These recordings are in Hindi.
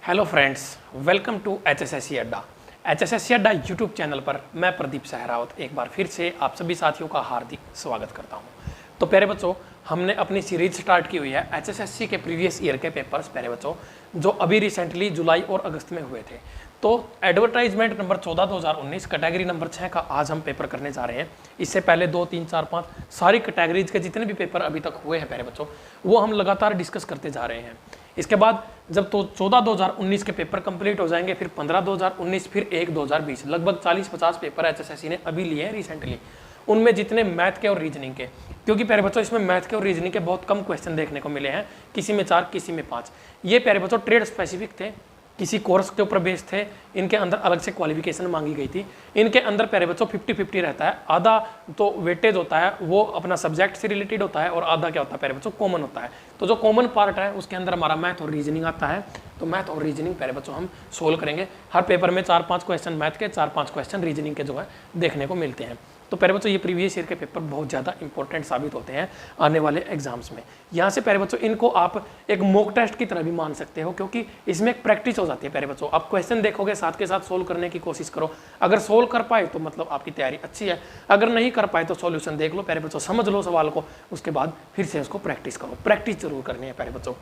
Hello friends, welcome to HSSC Adda. HSSC Adda YouTube channel पर मैं प्रदीप सहरावत एक बार फिर से आप सभी साथियों का हार्दिक स्वागत करता हूं। तो प्यारे बच्चों, हमने अपनी सीरीज स्टार्ट की हुई है HSSC के प्रीवियस ईयर के पेपर्स प्यारे बच्चों, जो अभी रिसेंटली जुलाई और अगस्त में हुए थे। तो एडवर्टाइजमेंट नंबर 14 2019 कैटेगरी नंबर 6 का आज हम पेपर करने जा रहे हैं। इससे पहले 2 3 4 5 सारी कैटेगरीज के जितने भी पेपर अभी तक हुए हैं प्यारे बच्चों, वो हम लगातार डिस्कस करते जा रहे हैं। इसके बाद जब तो 14 2019 के पेपर कंप्लीट हो जाएंगे, फिर 15 2019, फिर 1 2020, लगभग 40-50 पेपर HSSC ने अभी लिए हैं रिसेंटली। उनमें जितने मैथ के और रीजनिंग के, क्योंकि प्यारे बच्चों इसमें मैथ के और रीजनिंग के बहुत कम क्वेश्चन देखने को मिले हैं, किसी में 4 किसी में 5। ये प्यारे बच्चों ट्रेड स्पेसिफिक थे, किसी कोर्स के ऊपर बेस्ड थे। इनके अंदर अलग से क्वालिफिकेशन मांगी गई थी। इनके अंदर प्यारे बच्चों 50-50 रहता है। आधा तो वेटेज होता है, वो अपना सब्जेक्ट से रिलेटेड होता है, और आधा क्या होता है प्यारे बच्चों, कॉमन होता है। तो जो कॉमन पार्ट है उसके अंदर हमारा मैथ और रीजनिंग आता है। तो मैथ और रीजनिंग प्यारे बच्चों हम सोल्व करेंगे। हर पेपर में 4-5 क्वेश्चन मैथ के, 4-5 क्वेश्चन रीजनिंग के जो है देखने को मिलते हैं। तो प्यारे बच्चों, ये प्रीवियस ईयर के पेपर बहुत ज़्यादा इंपॉर्टेंट साबित होते हैं आने वाले एग्जाम्स में। यहाँ से प्यारे बच्चों इनको आप एक मॉक टेस्ट की तरह भी मान सकते हो, क्योंकि इसमें एक प्रैक्टिस हो जाती है प्यारे बच्चों। आप क्वेश्चन देखोगे, साथ के साथ सोल्व करने की कोशिश करो। अगर सोल्व कर पाए तो मतलब आपकी तैयारी अच्छी है, अगर नहीं कर पाए तो सॉल्यूशन देख लो प्यारे बच्चों, समझ लो सवाल को, उसके बाद फिर से उसको प्रैक्टिस करो। प्रैक्टिस जरूर करनी है प्यारे बच्चों।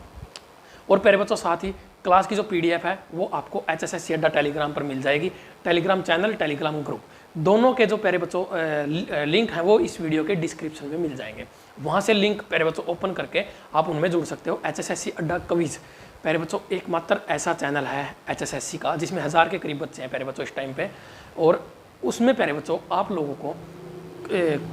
और प्यारे बच्चों, साथ ही क्लास की जो PDF है वो आपको HSSC अड्डा टेलीग्राम पर मिल जाएगी। टेलीग्राम चैनल, टेलीग्राम ग्रुप, दोनों के जो प्यारे बच्चों लिंक है वो इस वीडियो के डिस्क्रिप्शन में मिल जाएंगे। वहाँ से लिंक प्यारे बच्चों ओपन करके आप उनमें जुड़ सकते हो। HSSC अड्डा क्विज प्यारे बच्चों एकमात्र ऐसा चैनल है HSSC का जिसमें 1000 के करीब बच्चे हैं प्यारे बच्चों इस टाइम पे, और उसमें प्यारे बच्चों आप लोगों को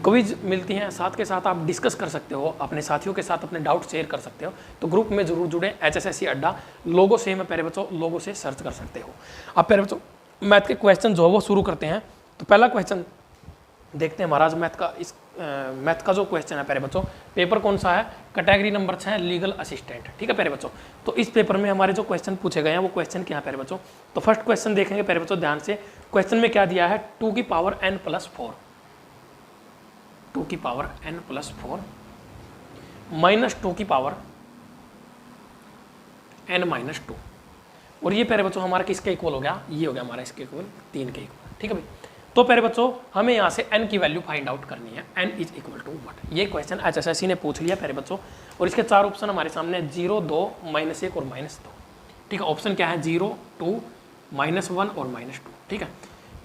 क्विज मिलती हैं। साथ के साथ आप डिस्कस कर सकते हो, अपने साथियों के साथ अपने डाउट शेयर कर सकते हो। तो ग्रुप में जरूर जुड़े। HSSC अड्डा लोगो सेम है प्यारे बच्चों, लोगो से सर्च कर सकते हो। अब प्यारे बच्चों मैथ के क्वेश्चन जो है वो शुरू करते हैं। तो पहला क्वेश्चन देखते हैं महाराज। मैथ का जो क्वेश्चन है प्यारे बच्चों, पेपर कौन सा है, कैटेगरी नंबर 6 लीगल असिस्टेंट। ठीक है प्यारे बच्चों। तो इस पेपर में हमारे जो क्वेश्चन पूछे गए हैं वो क्वेश्चन क्या है प्यारे बच्चों। तो फर्स्ट क्वेश्चन देखेंगे प्यारे बच्चों ध्यान से। क्वेश्चन में क्या दिया है, 2 की पावर n+4, 2 की पावर n+4 माइनस 2 की पावर n-2। और ये प्यारे बच्चों हमारा किसके इक्वल हो गया, ये हो गया हमारा इसके इक्वल 3 के इक्वल। ठीक है भाई। तो प्यारे बच्चों हमें यहाँ से n की वैल्यू फाइंड आउट करनी है। n is equal to what, ये क्वेश्चन HSSC ने पूछ लिया प्यारे बच्चों। और इसके 4 ऑप्शन हमारे सामने 0, 2, -1 और -2। ठीक है, ऑप्शन क्या है, 0, 2, -1 और -2। ठीक है,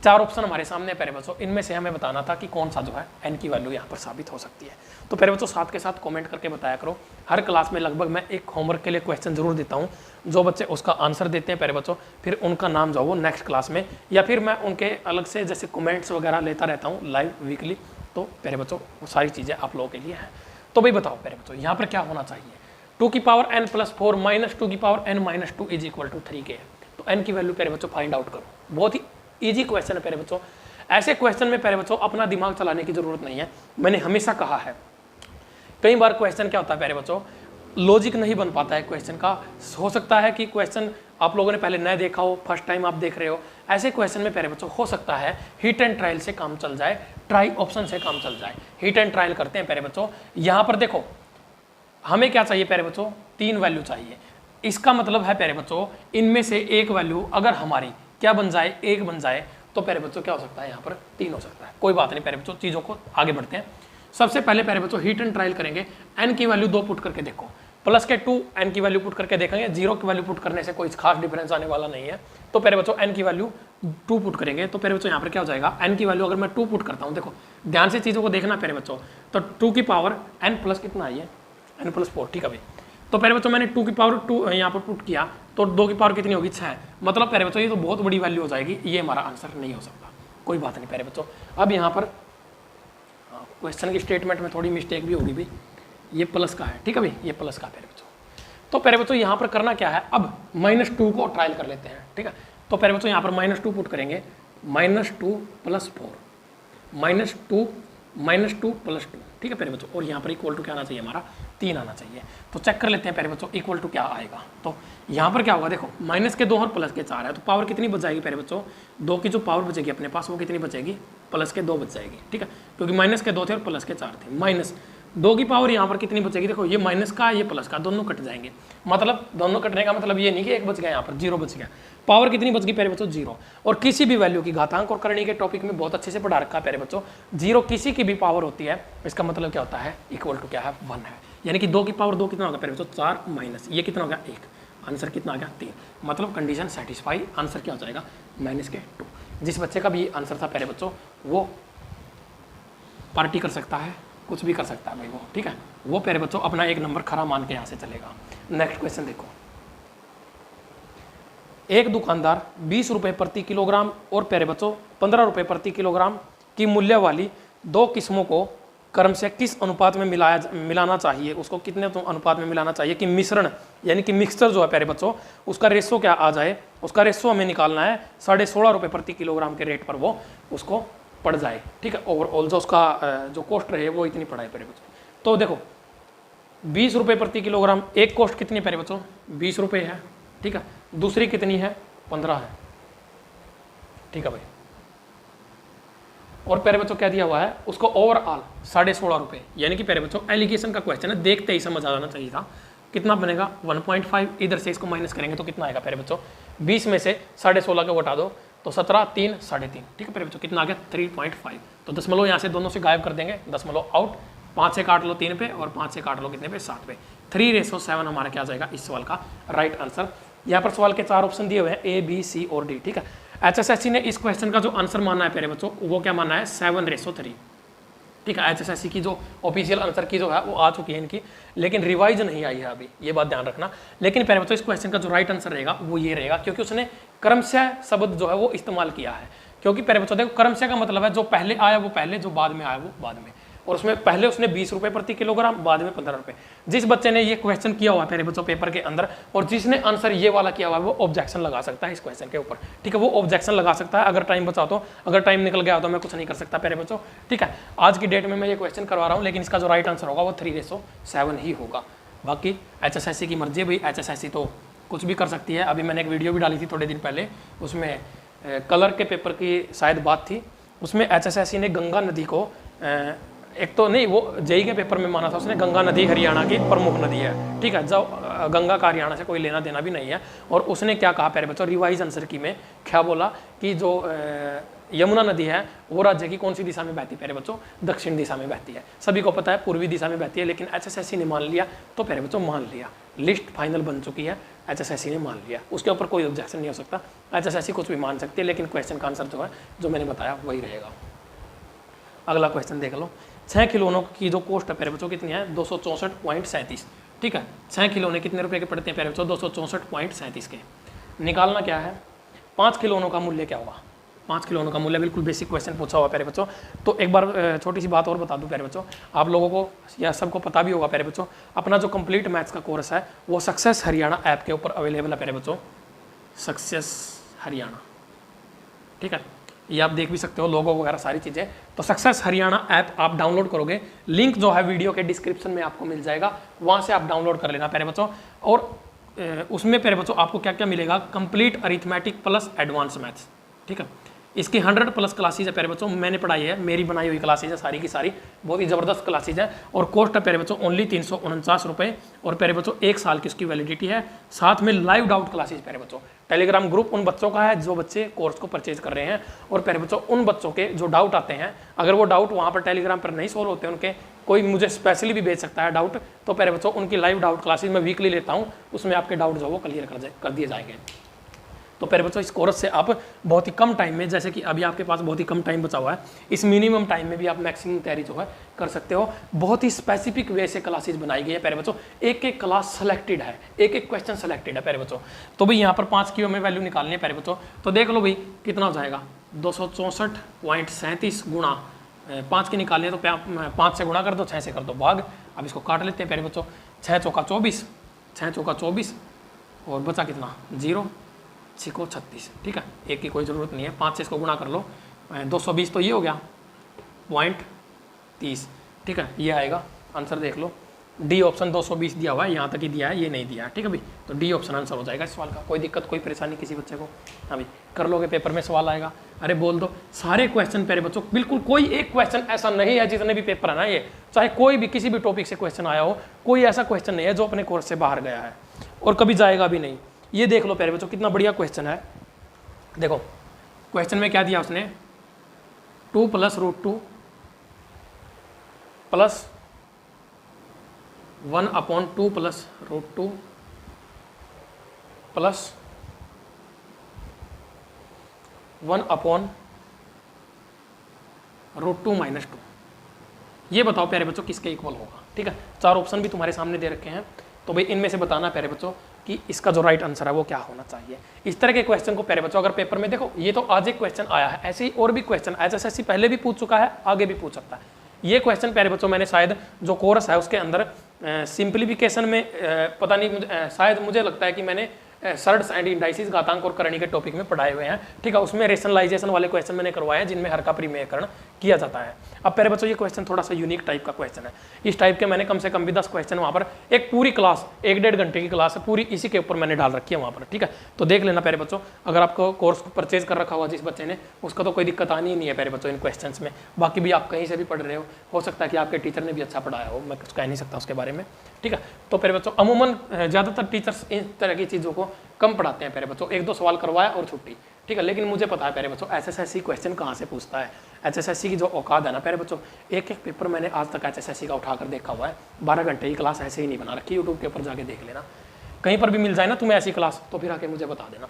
4 ऑप्शन हमारे सामने प्यारे बच्चों। इनमें से हमें बताना था कि कौन सा जो है n की वैल्यू यहाँ पर साबित हो सकती है। तो प्यारे बच्चों साथ के साथ कमेंट करके बताया करो। हर क्लास में लगभग मैं एक होमवर्क के लिए क्वेश्चन जरूर देता हूँ। जो बच्चे उसका आंसर देते हैं प्यारे बच्चों, फिर उनका नाम जो वो नेक्स्ट क्लास में, या फिर मैं उनके अलग से जैसे कमेंट्स वगैरह लेता रहता हूँ लाइव वीकली। तो प्यारे बच्चों वो सारी चीज़ें आप लोगों के लिए हैं। तो भाई बताओ प्यारे बच्चों यहाँ पर क्या होना चाहिए, 2 की पावर n+4 माइनस 2 की power n-2 is equal to 3 के। तो n की वैल्यू प्यारे बच्चों फाइंड आउट करो। बहुत ही ईजी क्वेश्चन है प्यारे बच्चों। ऐसे क्वेश्चन में प्यारे बच्चों अपना दिमाग चलाने की जरूरत नहीं है। मैंने हमेशा कहा है, कई बार क्वेश्चन क्या होता है प्यारे बच्चों, लॉजिक नहीं बन पाता है क्वेश्चन का। हो सकता है कि क्वेश्चन आप लोगों ने पहले न देखा हो, फर्स्ट टाइम आप देख रहे हो। ऐसे क्वेश्चन में प्यारे बच्चों हो सकता है हिट एंड ट्रायल से काम चल जाए, ट्राई ऑप्शन से काम चल जाए। हिट एंड ट्रायल करते हैं प्यारे बच्चों। यहाँ पर देखो हमें क्या चाहिए प्यारे बच्चों, 3 वैल्यू चाहिए। इसका मतलब है प्यारे बच्चों इनमें से एक वैल्यू अगर हमारी क्या बन जाए, 1 बन जाए, तो प्यारे बच्चों क्या हो सकता है, यहाँ पर 3 हो सकता है। कोई बात नहीं प्यारे बच्चों, चीज़ों को आगे बढ़ते हैं। सबसे पहले प्यारे बच्चों हिट एंड ट्रायल करेंगे। n की वैल्यू 2 पुट करके देखो, प्लस के 2 n की वैल्यू पुट करके देखेंगे। 0 की वैल्यू पुट करने से कोई खास डिफरेंस आने वाला नहीं है। तो प्यारे बच्चों n की वैल्यू 2 पुट करेंगे। तो प्यारे बच्चों यहाँ पर क्या हो जाएगा, n की वैल्यू अगर मैं 2 पुट करता हूँ, देखो ध्यान से चीज़ों को देखना प्यारे बच्चों। तो 2 की पावर n प्लस कितना आई है, n+4। ठीक है भाई। तो प्यारे बच्चों मैंने 2 की पावर 2 यहाँ पर पुट किया, तो 2 की पावर कितनी होगी, 6। मतलब प्यारे बच्चों ये तो बहुत बड़ी वैल्यू हो जाएगी, ये हमारा आंसर नहीं हो सकता। कोई बात नहीं प्यारे बच्चों। अब यहाँ पर क्वेश्चन की स्टेटमेंट में थोड़ी मिस्टेक भी होगी भाई, ये प्लस का है। ठीक है भाई, ये प्लस का प्यारे बच्चों। तो प्यारे बच्चों यहाँ पर करना क्या है, अब -2 को ट्रायल कर लेते हैं। ठीक है, तो प्यारे बच्चों यहाँ पर -2 पुट करेंगे, -2 + 4, -2 + 2। ठीक है प्यारे बच्चों। और यहाँ पर इक्वल टू क्या आना चाहिए, हमारा 3 आना चाहिए। तो चेक कर लेते हैं प्यारे बच्चों इक्वल टू क्या आएगा। तो यहाँ पर क्या होगा, देखो माइनस के 2 और प्लस के 4 है, तो पावर कितनी बच जाएगी प्यारे बच्चों, 2 की जो पावर बचेगी अपने पास वो कितनी बचेगी, +2 बच जाएगी। ठीक है, क्योंकि -2 थे और +4 थे। 2 की पावर यहाँ पर कितनी बचेगी, देखो ये माइनस का ये प्लस का दोनों कट जाएंगे, मतलब दोनों कटने का मतलब ये नहीं कि एक बच गया, यहाँ पर 0 बच गया। पावर कितनी बच गई प्यारे बच्चों, 0। और किसी भी वैल्यू की घातांक और करणी के टॉपिक में बहुत अच्छे से पढ़ा रखा है प्यारे बच्चों, 0 किसी की भी पावर होती है, इसका मतलब क्या होता है, इक्वल टू क्या है, 1 है। यानी कि 2 की पावर 2 कितना होगा प्यारे बच्चों, 4 माइनस ये कितना हो गया 1, आंसर कितना आ गया 3। मतलब कंडीशन सेटिस्फाई, आंसर क्या हो जाएगा माइनस के 2। जिस बच्चे का भी आंसर था प्यारे बच्चों वो पार्टी कर सकता है, कुछ भी कर सकता है भाई वो, ठीक है। वो प्यारे बच्चों अपना एक नंबर खरा मान के यहाँ से चलेगा। नेक्स्ट क्वेश्चन देखो, एक दुकानदार 20 रुपये प्रति किलोग्राम और प्यारे बच्चों 15 रुपये प्रति किलोग्राम की मूल्य वाली 2 किस्मों को क्रमशः किस अनुपात में मिलाना चाहिए, उसको कितने अनुपात में मिलाना चाहिए कि मिश्रण यानी कि मिक्सचर जो है प्यारे बच्चों उसका रेशो क्या आ जाए, उसका रेशो हमें निकालना है 16.5 रुपये प्रति किलोग्राम के रेट पर वो उसको पड़ जाए, ठीक है। ओवरऑल जो उसका जो कॉस्ट रहे वो इतनी पड़ाए प्यारे बच्चों। तो देखो 20 रुपये प्रति किलोग्राम, एक कॉस्ट कितनी है प्यारे बच्चों 20 रुपये है, ठीक है। दूसरी कितनी है 15 है, ठीक है भाई। और प्यारे बच्चों क्या दिया हुआ है उसको ओवरऑल 16.5 रुपये, यानी कि प्यारे बच्चों एलिगेशन का क्वेश्चन है, देखते ही समझ आ जाना चाहिए था। कितना बनेगा 1.5, इधर से इसको माइनस करेंगे तो कितना आएगा प्यारे बच्चों, 20 में से 16.5 को हटा दो तो 17, 3, 3.5, ठीक है प्यारे बच्चों। कितना आ गया 3.5। तो दशमलव यहाँ से दोनों से गायब कर देंगे, दशमलव आउट, 5 से काट लो 3 पे और 5 से काट लो कितने पे 7 पे, 3:7 हमारा क्या आ जाएगा इस सवाल का राइट आंसर। यहाँ पर सवाल के 4 ऑप्शन दिए हुए हैं A, B, C और D, ठीक है। HSSC ने इस क्वेश्चन का जो आंसर माना है प्यारे बच्चों वो क्या माना है 7:3, ठीक है। HSSC की जो ऑफिशियल आंसर की जो है वो आ चुकी है इनकी, लेकिन रिवाइज नहीं आई है अभी, ये बात ध्यान रखना। लेकिन प्यारे बच्चों इस क्वेश्चन का जो राइट आंसर रहेगा वो ये रहेगा, क्योंकि उसने क्रमशः शब्द जो है वो इस्तेमाल किया है। क्योंकि प्यारे बच्चों देखो क्रमशः का मतलब है जो पहले आया वो पहले, जो बाद में आया वो बाद में, और उसमें पहले उसने 20 रुपये प्रति किलोग्राम, बाद में 15 रुपये। जिस बच्चे ने ये क्वेश्चन किया हुआ प्यारे बच्चों पेपर के अंदर और जिसने आंसर ये वाला किया हुआ है वो ऑब्जेक्शन लगा सकता है इस क्वेश्चन के ऊपर, ठीक है। वो ऑब्जेक्शन लगा सकता है अगर टाइम बचा तो, अगर टाइम निकल गया तो मैं कुछ नहीं कर सकता प्यारे बच्चों, ठीक है। आज की डेट में मैं ये क्वेश्चन करवा रहा हूँ, लेकिन इसका जो राइट आंसर होगा वो 3:7 ही होगा। बाकी HSSC की मर्जी है भाई, HSSC तो कुछ भी कर सकती है। अभी मैंने एक वीडियो भी डाली थी थोड़े दिन पहले, उसमें कलर के पेपर की शायद बात थी, उसमें HSSC ने गंगा नदी को एक तो नहीं, वो जेई के पेपर में माना था उसने, गंगा नदी हरियाणा की प्रमुख नदी है, ठीक है। जो गंगा का हरियाणा से कोई लेना देना भी नहीं है। और उसने क्या कहा प्यारे बच्चों रिवाइज आंसर की में क्या बोला कि जो यमुना नदी है वो राज्य की कौन सी दिशा में बहती है प्यारे बच्चों, दक्षिण दिशा में बहती है। सभी को पता है पूर्वी दिशा में बहती है, लेकिन HSSC ने मान लिया तो प्यारे बच्चों मान लिया, लिस्ट फाइनल बन चुकी है, HSSC ने मान लिया, उसके ऊपर कोई ऑब्जेक्शन नहीं हो सकता। HSSC कुछ भी मान सकती है, लेकिन क्वेश्चन का आंसर जो है जो मैंने बताया वही रहेगा। अगला क्वेश्चन देख लो, 6 खिलौनों की जो कॉस्ट है प्यारे बच्चों कितनी है 264.37, ठीक है। 6 खिलौने कितने रुपए के पड़ते हैं प्यारे बच्चों 264.37 के। निकालना क्या है 5 खिलौनों का मूल्य क्या होगा, 5 खिलौनों का मूल्य, बिल्कुल बेसिक क्वेश्चन पूछा हुआ प्यारे बच्चों। तो एक बार छोटी सी बात और बता दूं प्यारे बच्चों, आप लोगों को या सबको पता भी होगा प्यारे बच्चों, अपना जो कंप्लीट मैथ्स का कोर्स है वो सक्सेस हरियाणा ऐप के ऊपर अवेलेबल है प्यारे बच्चों, सक्सेस हरियाणा, ठीक है। ये आप देख भी सकते हो लोगो वगैरह सारी चीज़ें। तो सक्सेस हरियाणा ऐप आप डाउनलोड करोगे, लिंक जो है वीडियो के डिस्क्रिप्शन में आपको मिल जाएगा, वहाँ से आप डाउनलोड कर लेना प्यारे बच्चों। और उसमें प्यारे बच्चों आपको क्या क्या मिलेगा, complete arithmetic plus advance maths, ठीक है। इसकी 100+ क्लासेज है प्यारे बच्चों, मैंने पढ़ाई है, मेरी बनाई हुई क्लासेज है सारी की सारी, बहुत ही ज़बरदस्त क्लासेज है। और कॉस्ट है प्यारे बच्चों ओनली 349 रुपये, और प्यारे बच्चों 1 साल की उसकी वैलिडिटी है। साथ में लाइव डाउट क्लासेज प्यारे बच्चों, टेलीग्राम ग्रुप उन बच्चों का है जो बच्चे कोर्स को परचेज कर रहे हैं। और प्यारे बच्चों उन बच्चों के जो डाउट आते हैं, अगर वो डाउट वहाँ पर टेलीग्राम पर नहीं सोल्व होते उनके, कोई मुझे स्पेशली भी भेज सकता है डाउट, तो प्यारे बच्चों उनकी लाइव डाउट क्लासेज मैं वीकली लेता हूँ, उसमें आपके डाउट जो वो क्लियर कर दिए जाएंगे। तो प्यारे बच्चों इस कोर्स से आप बहुत ही कम टाइम में, जैसे कि अभी आपके पास बहुत ही कम टाइम बचा हुआ है, इस मिनिमम टाइम में भी आप मैक्सिमम तैयारी जो है कर सकते हो। बहुत ही स्पेसिफिक वे से क्लासेज बनाई गई है प्यारे बच्चों, एक एक क्लास सेलेक्टेड है, एक एक क्वेश्चन सेलेक्टेड है प्यारे बच्चों। तो भाई यहाँ पर 5 की हमें वैल्यू निकालनी है प्यारे बच्चों, तो देख लो भाई कितना हो जाएगा 264.37 गुणा 5 की निकालनी है तो 5 से गुणा कर दो, 6 से कर दो भाग। अब इसको काट लेते हैं प्यारे बच्चों, 6 चौका 24, 6 चौका 24 और बचा कितना 0, 6 को 36, ठीक है। एक की कोई ज़रूरत नहीं है, 5 से इसको गुणा कर लो, 220 तो ये हो गया .30, ठीक है। ये आएगा आंसर देख लो डी ऑप्शन 220 दिया हुआ है, यहाँ तक ही दिया है, ये नहीं दिया है, ठीक है भाई। तो डी ऑप्शन आंसर हो जाएगा इस सवाल का। कोई दिक्कत कोई परेशानी किसी बच्चे को? हाँ भाई, कर लोगे, पेपर में सवाल आएगा। अरे बोल दो सारे क्वेश्चन प्यारे बच्चों, बिल्कुल कोई एक क्वेश्चन ऐसा नहीं है, जितने भी पेपर है ना ये, चाहे कोई भी किसी भी टॉपिक से क्वेश्चन आया हो, कोई ऐसा क्वेश्चन नहीं है जो अपने कोर्स से बाहर गया है और कभी जाएगा भी नहीं। ये देख लो प्यारे बच्चों, कितना बढ़िया क्वेश्चन है। देखो क्वेश्चन में क्या दिया उसने, 2 + √2 प्लस 1/2 + √2 प्लस 1/√2 - 2। ये बताओ प्यारे बच्चों किसके इक्वल होगा, ठीक है। 4 ऑप्शन भी तुम्हारे सामने दे रखे हैं, तो भाई इनमें से बताना प्यारे बच्चों कि इसका जो राइट आंसर है वो क्या होना चाहिए। इस तरह के क्वेश्चन को प्यारे बच्चों अगर पेपर में देखो, ये तो आज एक क्वेश्चन आया है, ऐसे ही और भी क्वेश्चन HSSC पहले भी पूछ चुका है, आगे भी पूछ सकता है। ये क्वेश्चन प्यारे बच्चों मैंने शायद जो कोर्स है उसके अंदर सिंप्लीफिकेशन में पता नहीं, शायद मुझे लगता है कि मैंने सर्ड्स एंड इंडाइसिस, घातांक और करणी के टॉपिक में पढ़ाए हुए हैं, ठीक है। उसमें रेशनलाइजेशन वाले क्वेश्चन मैंने करवाए हैं, जिनमें हर का परिमेयकरण किया जाता है। अब प्यारे बच्चों ये क्वेश्चन थोड़ा सा यूनिक टाइप का क्वेश्चन है। इस टाइप के मैंने कम से कम भी 10 क्वेश्चन वहाँ पर, एक पूरी क्लास 1-1.5 घंटे की क्लास है पूरी, इसी के ऊपर मैंने डाल रखी है वहाँ पर, ठीक है। तो देख लेना प्यारे बच्चों, अगर आपको कोर्स परचेज कर रखा हुआ जिस बच्चे ने, उसका तो कोई दिक्कत आनी ही नहीं है प्यारे बच्चों इन क्वेश्चन में। बाकी भी आप कहीं से भी पढ़ रहे हो सकता है कि आपके टीचर ने भी अच्छा पढ़ाया हो, मैं कुछ कह नहीं सकता उसके बारे में, ठीक है। तो प्यारे बच्चों अमूमन ज़्यादातर टीचर्स इन तरह की चीज़ों को कम पढ़ाते हैं प्यारे बच्चों, 1-2 सवाल करवाया और छुट्टी, ठीक है। लेकिन मुझे पता है प्यारे बच्चों HSSC क्वेश्चन कहाँ से पूछता है। HSSC की जो औकात है ना प्यारे बच्चों, एक पेपर मैंने आज तक HSSC का उठाकर देखा हुआ है। 12 घंटे की क्लास ऐसे ही नहीं बना रखी, यूट्यूब के ऊपर जाके देख लेना, कहीं पर भी मिल जाए ना तुम्हें ऐसी क्लास, तो फिर आके मुझे बता देना।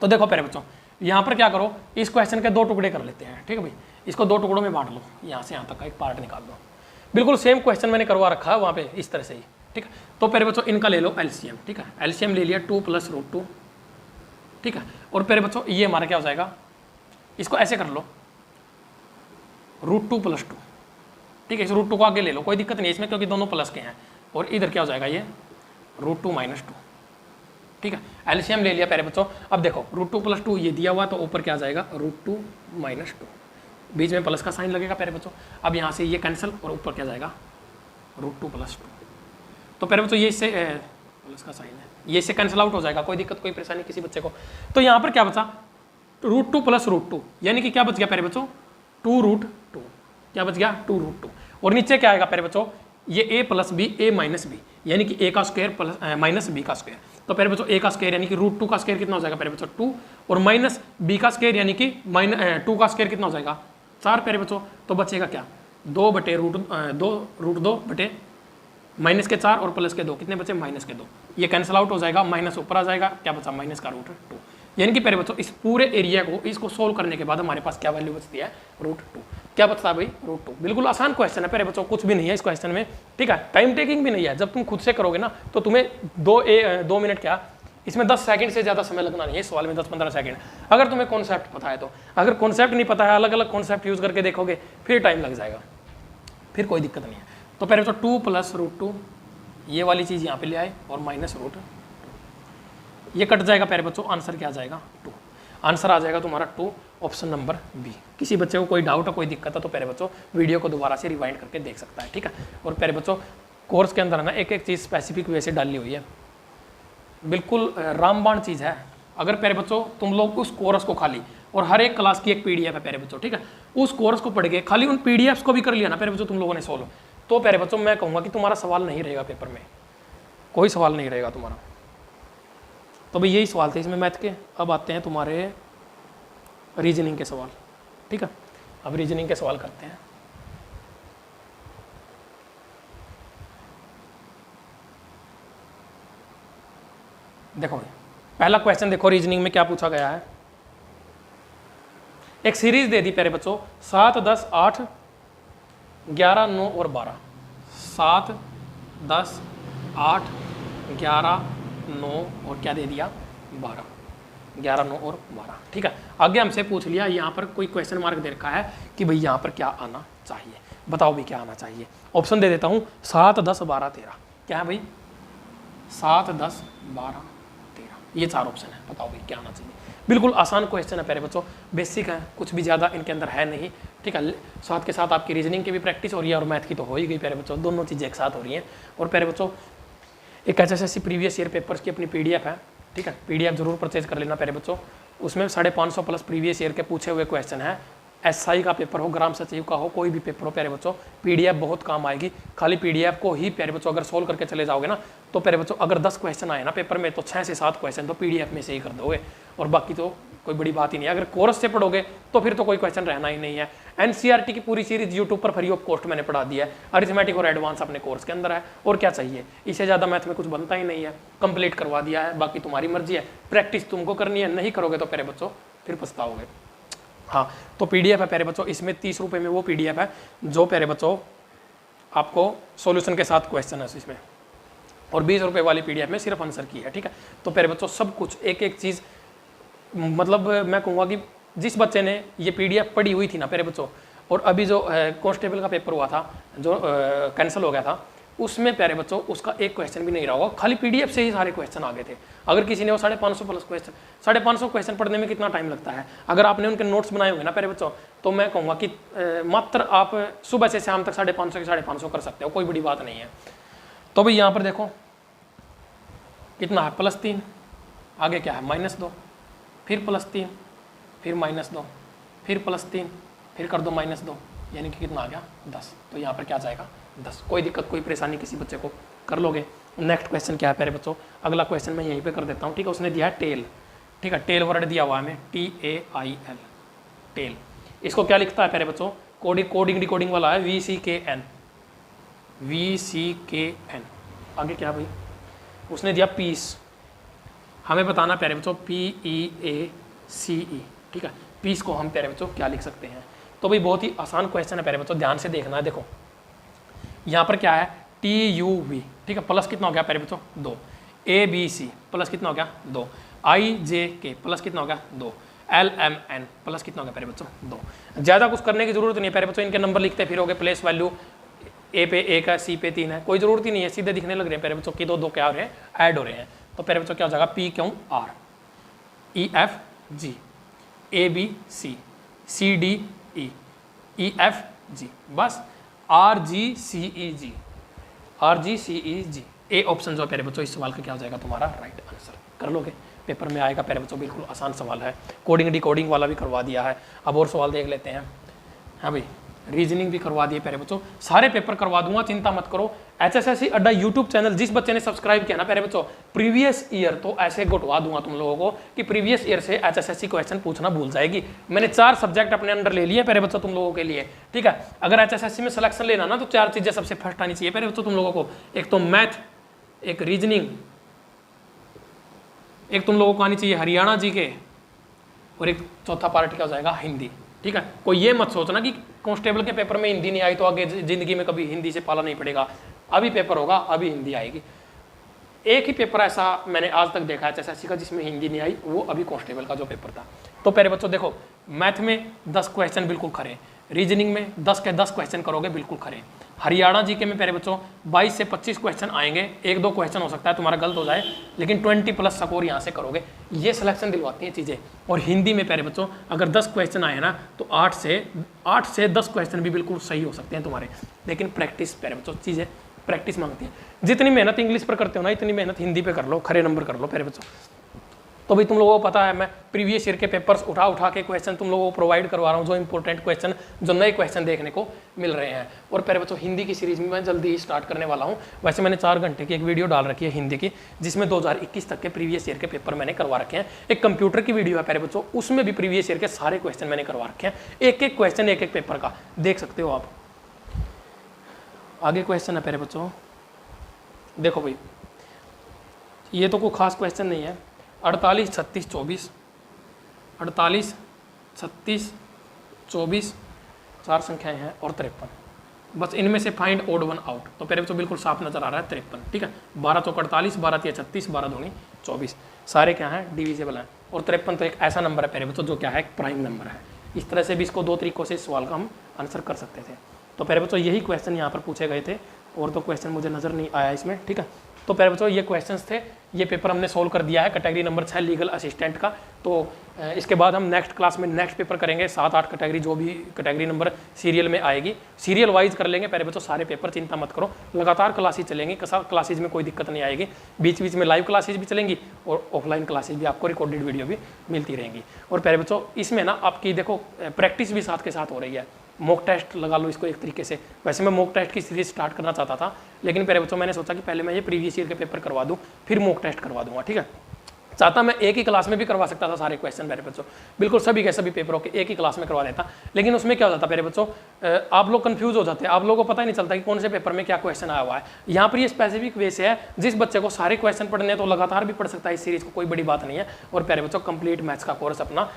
तो देखो प्यारे बच्चों, यहाँ पर क्या करो, इस क्वेश्चन के 2 टुकड़े कर लेते हैं, ठीक है भाई। इसको 2 टुकड़ों में बांट लो, यहाँ से यहाँ तक का एक पार्ट निकाल दो। बिल्कुल सेम क्वेश्चन मैंने करवा रखा है वहाँ पे इस तरह से ही, ठीक है। तो प्यारे बच्चों इनका ले लो एलसीएम, ठीक है। एलसीएम ले लिया 2 + √2, ठीक है। और प्यारे बच्चों ये हमारा क्या हो जाएगा, इसको ऐसे कर लो √2 + 2, ठीक है। इस √2 को आगे ले लो, कोई दिक्कत नहीं है इसमें क्योंकि दोनों प्लस के हैं। और इधर क्या हो जाएगा ये √2 - 2, ठीक है। एलसीएम ले लिया प्यारे बच्चों। अब देखो √2 + 2 ये दिया हुआ, तो ऊपर क्या आ जाएगा √2 - 2, बीच में प्लस का साइन लगेगा प्यारे बच्चों। अब यहाँ से ये कैंसिल और ऊपर क्या जाएगा √2 + 2। तो प्यारे बच्चों ये इससे प्लस का साइन है, ये इससे कैंसिल आउट हो जाएगा, कोई दिक्कत कोई परेशानी किसी बच्चे को। तो यहाँ पर क्या बचा √2 + √2, यानी कि क्या बच गया प्यारे बच्चों 2√2, क्या बच गया 2√2। और नीचे क्या आएगा प्यारे बच्चों, ये a + b a - b, यानी कि a का स्क्वायर प्लस - b का स्क्वायर। तो प्यारे बच्चों a का स्क्वायर यानी कि √2 का स्क्वायर कितना हो जाएगा प्यारे बच्चों 2, और माइनस b का स्क्वायर यानी कि 2 का स्क्वायर कितना हो जाएगा 4 प्यारे बच्चों। तो बचेगा क्या 2/√2 बटे माइनस के 4 और प्लस के 2, कितने बचे -2। ये कैंसिल आउट हो जाएगा, माइनस ऊपर आ जाएगा, क्या बचा माइनस का √2। यानी कि प्यारे बच्चों इस पूरे एरिया को इसको सोल्व करने के बाद हमारे पास क्या वैल्यू बचती है √2। क्या बचता है भाई √2। बिल्कुल आसान क्वेश्चन है प्यारे बच्चों, कुछ भी नहीं है इस क्वेश्चन में, ठीक है। टाइम टेकिंग भी नहीं है, जब तुम खुद से करोगे ना तो तुम्हें 2 मिनट क्या, इसमें 10 सेकंड से ज़्यादा समय लगना नहीं है, सवाल में 10-15 सेकंड, अगर तुम्हें कॉन्सेप्ट पता है तो। अगर कॉन्सेप्ट नहीं पता है, अलग अलग कॉन्सेप्ट यूज़ करके देखोगे फिर टाइम लग जाएगा, फिर कोई दिक्कत नहीं है। तो प्यारे बच्चों 2 + √2, ये वाली चीज़ यहाँ पे ले आए और -√2, ये कट जाएगा प्यारे बच्चों, आंसर क्या आ जाएगा 2। आंसर आ जाएगा तुम्हारा 2, ऑप्शन नंबर बी। किसी बच्चे को कोई डाउट है कोई दिक्कत है तो प्यारे बच्चों वीडियो को दोबारा से रिवाइंड करके देख सकता है, ठीक है। और प्यारे बच्चों कोर्स के अंदर ना एक एक चीज़ स्पेसिफिक वे से डाली हुई है, बिल्कुल रामबाण चीज़ है। अगर प्यारे बच्चों तुम लोग उस कोर्स को खाली, और हर एक क्लास की एक PDF है प्यारे बच्चों, ठीक है, उस कोर्स को पढ़ के खाली उन PDFs को भी कर लिया ना प्यारे बच्चों तुम लोगों ने सोल्व, तो प्यारे बच्चों मैं कहूँगा कि तुम्हारा सवाल नहीं रहेगा पेपर में, कोई सवाल नहीं रहेगा तुम्हारा। तो भाई यही सवाल थे इसमें मैथ के। अब आते हैं तुम्हारे रीजनिंग के सवाल, ठीक है। अब रीजनिंग के सवाल करते हैं। देखो पहला क्वेश्चन देखो रीजनिंग में क्या पूछा गया है। एक सीरीज दे दी प्यारे बच्चों 7, 10, 8, 11, 9 और 12। 7, 10, 8, 11, 9 और क्या दे दिया 12। 11, 9 और 12, ठीक है। आगे हमसे पूछ लिया यहाँ पर कोई क्वेश्चन मार्क दे रखा है कि भाई यहाँ पर क्या आना चाहिए, बताओ भाई क्या आना चाहिए। ऑप्शन दे देता हूँ 7, 10, 12, 13। क्या है भाई 7, 10, 12, 13, ये 4 ऑप्शन है, बताओ भाई क्या आना चाहिए। बिल्कुल आसान क्वेश्चन है प्यारे बच्चों, बेसिक है, कुछ भी ज़्यादा इनके अंदर है नहीं, ठीक है। साथ के साथ आपकी रीजनिंग की भी प्रैक्टिस हो रही है और मैथ की तो हो ही गई प्यारे बच्चों, दोनों चीज़ें एक साथ हो रही हैं। और प्यारे बच्चों एक HSSC प्रीवियस ईयर पेपर्स की अपनी PDF है, ठीक है, PDF जरूर परचेज कर लेना प्यारे बच्चों। उसमें 550 प्लस प्रीवियस ईयर के पूछे हुए क्वेश्चन है। SI का पेपर हो, ग्राम सचिव का हो, कोई भी पेपर हो प्यारे बच्चों, PDF बहुत काम आएगी। खाली PDF को ही प्यारे बच्चों अगर सोल्व करके चले जाओगे ना तो प्यारे बच्चों अगर 10 क्वेश्चन आए ना पेपर में तो 6 से 7 क्वेश्चन तो PDF में से ही कर दोगे, और बाकी तो कोई बड़ी बात ही नहीं है। अगर कोर्स से पढ़ोगे तो फिर तो कोई क्वेश्चन रहना ही नहीं है। NCERT की पूरी सीरीज यूट्यूब पर फ्री ऑफ कॉस्ट मैंने पढ़ा दिया है, अरिथमेटिक और एडवांस अपने कोर्स के अंदर है, और क्या चाहिए, इससे ज़्यादा मैथ में कुछ बनता ही नहीं है, कंप्लीट करवा दिया है। बाकी तुम्हारी मर्जी है, प्रैक्टिस तुमको करनी है, नहीं करोगे तो प्यारे बच्चों फिर पछताओगे। हाँ, तो PDF है प्यारे बच्चों, इसमें 30 रुपये में वो PDF है जो प्यारे बच्चों आपको सॉल्यूशन के साथ क्वेश्चन है इसमें, और 20 रुपये वाली PDF में सिर्फ आंसर की है, ठीक है। तो प्यारे बच्चों सब कुछ एक एक चीज़, मतलब मैं कहूँगा कि जिस बच्चे ने ये PDF पढ़ी हुई थी ना प्यारे बच्चों, और अभी जो कांस्टेबल का पेपर हुआ था जो कैंसिल हो गया था, उसमें प्यारे बच्चों उसका एक क्वेश्चन भी नहीं रहा होगा, खाली PDF से ही सारे क्वेश्चन आ गए थे। अगर किसी ने वो 550 प्लस क्वेश्चन, 550 क्वेश्चन पढ़ने में कितना टाइम लगता है, अगर आपने उनके नोट्स बनाए होंगे ना प्यारे बच्चों, तो मैं कहूँगा कि मात्र आप सुबह से शाम तक 550 के 550 कर सकते हो, कोई बड़ी बात नहीं है। तो भाई यहाँ पर देखो कितना है, +3, आगे क्या है -2, फिर +3, फिर -2, फिर +3, फिर कर दो -2, यानी कि कितना आ गया 10। तो यहाँ पर क्या जाएगा 10। कोई दिक्कत कोई परेशानी किसी बच्चे को, कर लोगे। नेक्स्ट क्वेश्चन क्या है प्यारे बच्चों, अगला क्वेश्चन मैं यहीं पे कर देता हूँ, ठीक है। उसने दिया है टेल, ठीक है, टेल वर्ड दिया हुआ है हमें, TAIL, टेल। इसको क्या लिखता है प्यारे बच्चों, कोडिंग डिकोडिंग वाला है, VCKN, आगे क्या भाई, उसने दिया पीस, हमें बताना प्यारे बच्चों PEACE, ठीक है। पीस को हम प्यारे बच्चों क्या लिख सकते हैं। तो भाई बहुत ही आसान क्वेश्चन है प्यारे बच्चों, ध्यान से देखना है। देखो यहाँ पर क्या है, TUV, ठीक है, प्लस कितना हो गया प्यारे बच्चों 2, ABC प्लस कितना हो गया 2, IJK प्लस कितना हो गया 2, LMN प्लस कितना हो गया प्यारे बच्चों 2। ज़्यादा कुछ करने की जरूरत नहीं है प्यारे बच्चों, इनके नंबर लिखते फिरोगे, प्लेस वैल्यू A पे 1 है, C पे 3 है, कोई जरूरत ही नहीं है, सीधे दिखने लग रहे हैं प्यारे बच्चों की, दो क्या हो रहे हैं, ऐड हो रहे हैं। तो प्यारे बच्चों क्या हो जाएगा, PQR EFG ABC CDE EFG, बस RGCEG ए ऑप्शन जो है प्यारे बच्चों इस सवाल का क्या हो जाएगा तुम्हारा राइट आंसर। कर लोगे, पेपर में आएगा प्यारे बच्चों, बिल्कुल आसान सवाल है। कोडिंग डिकोडिंग वाला भी करवा दिया है। अब और सवाल देख लेते हैं। हाँ भाई, रीजनिंग भी करवा दिए प्यारे बच्चों, सारे पेपर करवा दूंगा, चिंता मत करो। HSSC अड्डा यूट्यूब चैनल जिस बच्चे ने सब्सक्राइब किया ना प्यारे बच्चों, प्रीवियस ईयर तो ऐसे घुटवा दूंगा तुम लोगों को कि प्रीवियस ईयर से HSSC क्वेश्चन पूछना भूल जाएगी। मैंने 4 सब्जेक्ट अपने अंडर ले लिए प्यारे बच्चों तुम लोगों के लिए, ठीक है। अगर HSSC में सिलेक्शन लेना ना तो 4 चीजें सबसे फर्स्ट आनी चाहिए प्यारे बच्चों तुम लोगों को, एक तो मैथ, एक रीजनिंग, एक तुम लोगों को आनी चाहिए हरियाणा जी के, और एक चौथा पार्ट क्या हो जाएगा हिंदी, ठीक है। कोई ये मत सोचना कि कांस्टेबल के पेपर में हिंदी नहीं आई तो आगे जिंदगी में कभी हिंदी से पाला नहीं पड़ेगा। अभी पेपर होगा, अभी हिंदी आएगी। एक ही पेपर ऐसा मैंने आज तक देखा है HSSC का जिसमें हिंदी नहीं आई, वो अभी कांस्टेबल का जो पेपर था। तो प्यारे बच्चों देखो, मैथ में 10 क्वेश्चन बिल्कुल खरे, रीजनिंग में 10 के 10 क्वेश्चन करोगे बिल्कुल खरे, हरियाणा जी के में प्यारे बच्चों 22 से 25 क्वेश्चन आएंगे, 1-2 क्वेश्चन हो सकता है तुम्हारा गलत हो जाए, लेकिन 20 प्लस स्कोर यहाँ से करोगे, ये सिलेक्शन दिलवाती हैं चीज़ें। और हिंदी में प्यारे बच्चों अगर 10 क्वेश्चन आए ना तो 8 से 10 क्वेश्चन भी बिल्कुल सही हो सकते हैं तुम्हारे, लेकिन प्रैक्टिस प्यारे बच्चों, चीज़ें प्रैक्टिस मांगती है। जितनी मेहनत इंग्लिश पर करते हो ना, इतनी मेहनत हिंदी पे कर लो, खरे नंबर कर लो प्यारे बच्चों। तो भाई तुम लोगों को पता है मैं प्रीवियस ईयर के पेपर्स उठा के क्वेश्चन तुम लोगों को प्रोवाइड करवा रहा हूँ, जो इंपॉर्टेंट क्वेश्चन, जो नए क्वेश्चन देखने को मिल रहे हैं। और प्यारे बच्चों हिंदी की सीरीज में मैं जल्दी ही स्टार्ट करने वाला हूँ। वैसे मैंने 4 घंटे की एक वीडियो डाल रखी है हिंदी की, जिसमें 2021 तक के प्रीवियस ईयर के पेपर मैंने करवा रखे हैं। एक कंप्यूटर की वीडियो है प्यारे बच्चों, उसमें भी प्रीवियस ईयर के सारे क्वेश्चन मैंने करवा रखे हैं, एक एक क्वेश्चन एक एक पेपर का देख सकते हो आप। आगे क्वेश्चन है प्यारे बच्चों, देखो भाई ये तो कोई खास क्वेश्चन नहीं है। 48, 36, 24, 48, 36, 24 4 संख्याएं हैं और 53, बस इनमें से फाइंड ओड वन आउट। तो प्यारे बच्चों बिल्कुल साफ नजर आ रहा है 53, ठीक है। 12 चौक 48, 12 तिया 36, 12 दूनी 24, सारे क्या हैं डिविजिबल हैं। और 53 तो एक ऐसा नंबर है प्यारे बच्चों जो क्या है एक प्राइम नंबर है। इस तरह से भी इसको 2 तरीकों से इस सवाल का हम आंसर कर सकते थे। तो प्यारे बच्चों यही क्वेश्चन यहाँ पर पूछे गए थे, और तो क्वेश्चन मुझे नज़र नहीं आया इसमें, ठीक है। तो प्यारे बच्चों ये क्वेश्चंस थे ये पेपर हमने सोल्व कर दिया है, कैटेगरी नंबर 6 लीगल असिस्टेंट का। तो इसके बाद हम नेक्स्ट क्लास में नेक्स्ट पेपर करेंगे, 7-8 कैटेगरी जो भी कैटेगरी नंबर सीरियल में आएगी, सीरियल वाइज कर लेंगे पहले बच्चों सारे पेपर, चिंता मत करो। लगातार क्लासेज चलेंगी, क्लासेज में कोई दिक्कत नहीं आएगी, बीच बीच में लाइव क्लासेज भी चलेंगी और ऑफलाइन क्लासेज भी, आपको रिकॉर्डेड वीडियो भी मिलती रहेंगी। और पहले बच्चों इसमें ना आपकी देखो प्रैक्टिस भी साथ के साथ हो रही है, मॉक टेस्ट लगा लो इसको एक तरीके से। वैसे मैं मॉक टेस्ट की सीरीज स्टार्ट करना चाहता था, लेकिन पहले बच्चों मैंने सोचा कि पहले मैं ये प्रीवियस ईयर के पेपर करवा दूं, फिर मॉक टेस्ट करवा दूंगा, ठीक है। चाहता मैं एक ही क्लास में भी करवा सकता था सारे क्वेश्चन मेरे बच्चों, बिल्कुल सभी के सभी पेपरों के एक ही क्लास में करवा देता, लेकिन उसमें क्या हो जाता मेरे बच्चों, आप लोग कंफ्यूज हो जाते हैं, आप लोगों को पता ही नहीं चलता कि कौन से पेपर में क्या क्वेश्चन आया हुआ है। यहाँ पर ये स्पेसिफिक वे से है, जिस बच्चे को सारे क्वेश्चन पढ़ने हैं तो लगातार भी पढ़ सकता है इस सीरीज को, कोई बड़ी बात नहीं है। और प्यारे बच्चों कंप्लीट मैथ्स का कोर्स अपना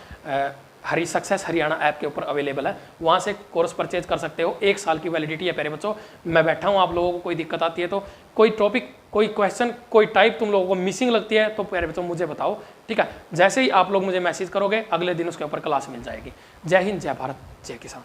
सक्सेस हरियाणा ऐप के ऊपर अवेलेबल है, वहाँ से कोर्स परचेज कर सकते हो। 1 साल की वैलिडिटी है प्यारे बच्चों। मैं बैठा हूँ, आप लोगों को कोई दिक्कत आती है तो, कोई टॉपिक, कोई क्वेश्चन, कोई टाइप तुम लोगों को मिसिंग लगती है तो प्यारे बच्चों मुझे बताओ, ठीक है। जैसे ही आप लोग मुझे मैसेज करोगे अगले दिन उसके ऊपर क्लास मिल जाएगी। जय हिंद, जय भारत, जय किसान।